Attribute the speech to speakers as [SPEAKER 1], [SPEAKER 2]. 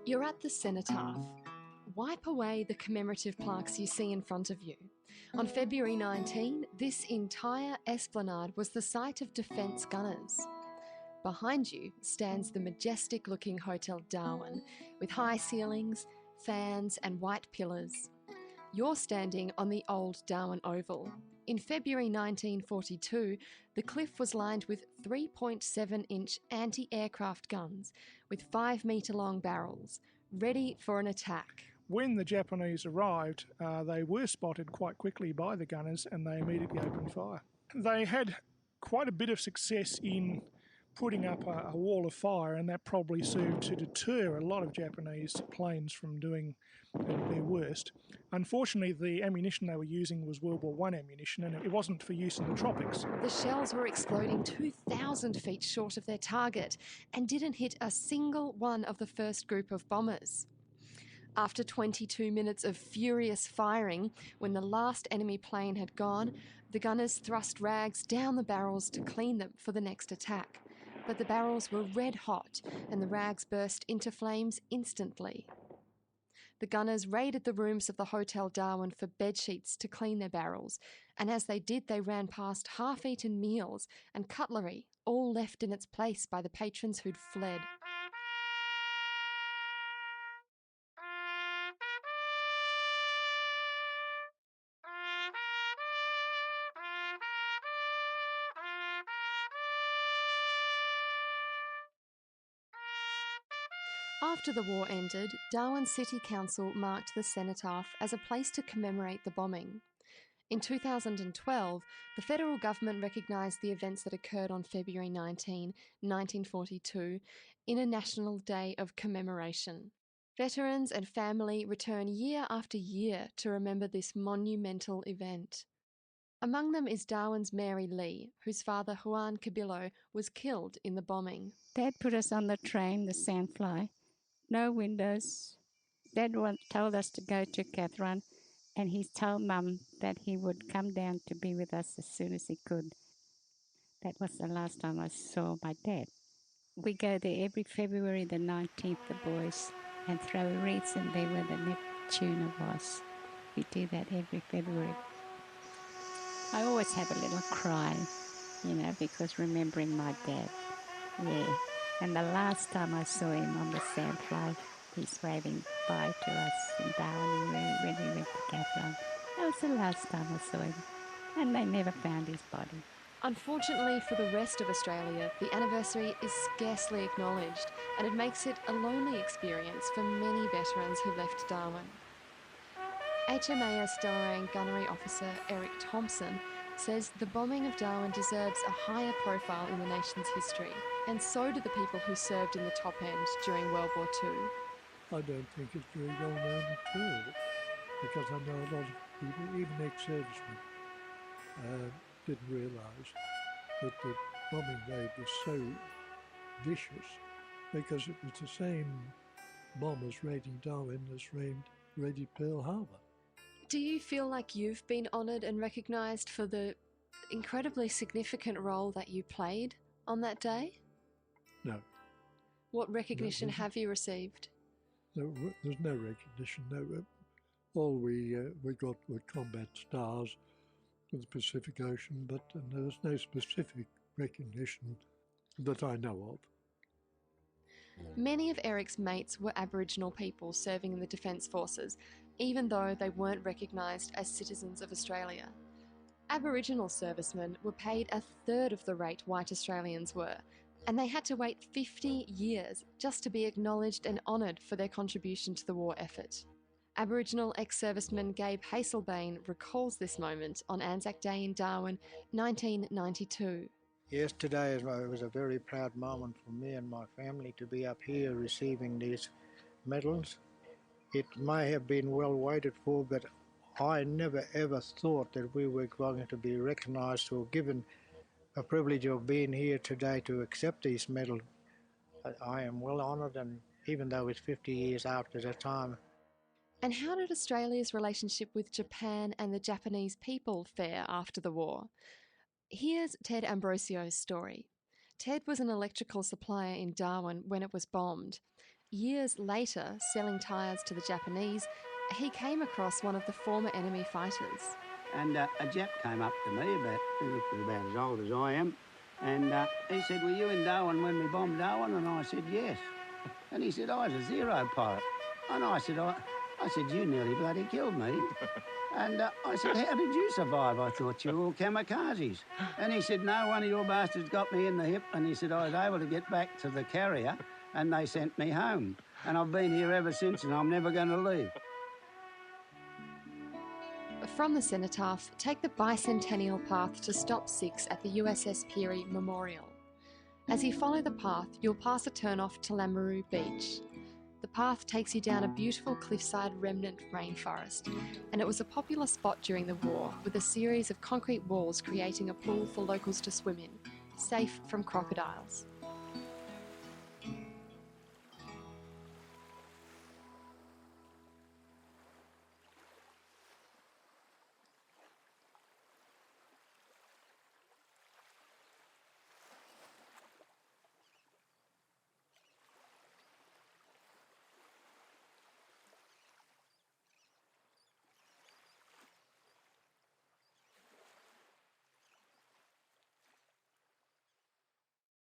[SPEAKER 1] You're at the cenotaph. Wipe away the commemorative plaques you see in front of you. On February 19, this entire esplanade was the site of defence gunners. Behind you stands the majestic-looking Hotel Darwin, with high ceilings, fans and white pillars. You're standing on the old Darwin Oval. In February 1942, the cliff was lined with 3.7-inch anti-aircraft guns with 5-metre-long barrels, ready for an attack.
[SPEAKER 2] When the Japanese arrived, they were spotted quite quickly by the gunners and they immediately opened fire. They had quite a bit of success in putting up a wall of fire, and that probably served to deter a lot of Japanese planes from doing their worst. Unfortunately, the ammunition they were using was World War I ammunition, and it wasn't for use in the tropics.
[SPEAKER 1] The shells were exploding 2,000 feet short of their target and didn't hit a single one of the first group of bombers. After 22 minutes of furious firing, when the last enemy plane had gone, the gunners thrust rags down the barrels to clean them for the next attack. But the barrels were red hot and the rags burst into flames instantly. The gunners raided the rooms of the Hotel Darwin for bedsheets to clean their barrels, and as they did, they ran past half-eaten meals and cutlery, all left in its place by the patrons who'd fled. After the war ended, Darwin City Council marked the cenotaph as a place to commemorate the bombing. In 2012, the federal government recognised the events that occurred on February 19, 1942, in a National Day of Commemoration. Veterans and family return year after year to remember this monumental event. Among them is Darwin's Mary Lee, whose father Juan Cabillo was killed in the bombing.
[SPEAKER 3] Dad put us on the train, the Sandfly. No windows. Dad told us to go to Katherine, and he told Mum that he would come down to be with us as soon as he could. That was the last time I saw my dad. We go there every February the 19th, the boys, and throw wreaths in there where the Neptuna was. We do that every February. I always have a little cry, because remembering my dad. Yeah. And the last time I saw him on the Sandfly, he's waving bye to us in Darwin when we went to Katherine. That was the last time I saw him. And they never found his body.
[SPEAKER 1] Unfortunately for the rest of Australia, the anniversary is scarcely acknowledged, and it makes it a lonely experience for many veterans who left Darwin. HMAS Deloraine Gunnery Officer Eric Thompson says the bombing of Darwin deserves a higher profile in the nation's history, and so do the people who served in the top end during World War II.
[SPEAKER 4] I don't think it's very well known at all, because I know a lot of people, even ex-servicemen, didn't realise that the bombing raid was so vicious, because it was the same bombers raiding Darwin as raided Pearl Harbor.
[SPEAKER 1] Do you feel like you've been honoured and recognised for the incredibly significant role that you played on that day?
[SPEAKER 4] No.
[SPEAKER 1] What recognition have you received?
[SPEAKER 4] There's no recognition. No. All we got were combat stars for the Pacific Ocean, but there was no specific recognition that I know of.
[SPEAKER 1] Many of Eric's mates were Aboriginal people serving in the Defence Forces, even though they weren't recognised as citizens of Australia. Aboriginal servicemen were paid a third of the rate white Australians were, and they had to wait 50 years just to be acknowledged and honoured for their contribution to the war effort. Aboriginal ex-serviceman Gabe Hasselbane recalls this moment on Anzac Day in Darwin, 1992.
[SPEAKER 5] Yes, today was a very proud moment for me and my family to be up here receiving these medals. It may have been well waited for, but I never ever thought that we were going to be recognised or given a privilege of being here today to accept these medals. I am well honoured, and even though it's 50 years after the time.
[SPEAKER 1] And how did Australia's relationship with Japan and the Japanese people fare after the war? Here's Ted Ambrosio's story. Ted was an electrical supplier in Darwin when it was bombed. Years later, selling tyres to the Japanese, he came across one of the former enemy fighters.
[SPEAKER 6] And a Jap came up to me, he looked about as old as I am, and he said, "Were you in Darwin when we bombed Darwin?" And I said, "Yes." And he said, "I was a Zero pilot." And I said, "You nearly bloody killed me." And I said, "How did you survive? I thought you were all kamikazes." And he said, "No, one of your bastards got me in the hip." And he said, "I was able to get back to the carrier and they sent me home. And I've been here ever since and I'm never going to leave."
[SPEAKER 1] From the cenotaph, take the bicentennial path to stop 6 at the USS Peary Memorial. As you follow the path, you'll pass a turn-off to Lameroo Beach. The path takes you down a beautiful cliffside remnant rainforest, and it was a popular spot during the war, with a series of concrete walls creating a pool for locals to swim in, safe from crocodiles.